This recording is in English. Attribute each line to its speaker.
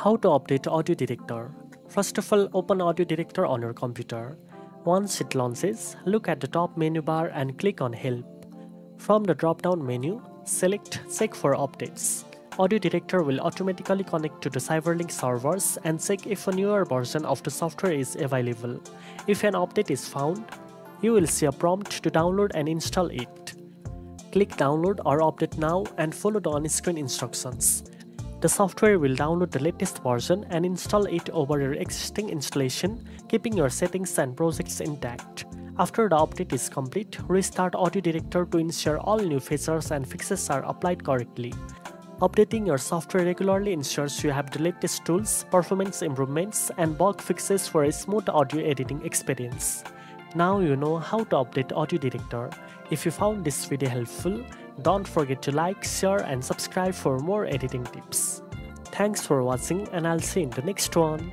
Speaker 1: How to update AudioDirector. First of all, open AudioDirector on your computer. Once it launches, look at the top menu bar and click on Help. From the drop-down menu, select Check for Updates. AudioDirector will automatically connect to the CyberLink servers and check if a newer version of the software is available. If an update is found, you will see a prompt to download and install it. Click Download or Update Now and follow the on-screen instructions. The software will download the latest version and install it over your existing installation, keeping your settings and projects intact. After the update is complete, restart AudioDirector to ensure all new features and fixes are applied correctly. Updating your software regularly ensures you have the latest tools, performance improvements, and bug fixes for a smooth audio editing experience. Now you know how to update AudioDirector. If you found this video helpful, don't forget to like, share, and subscribe for more editing tips. Thanks for watching, and I'll see you in the next one.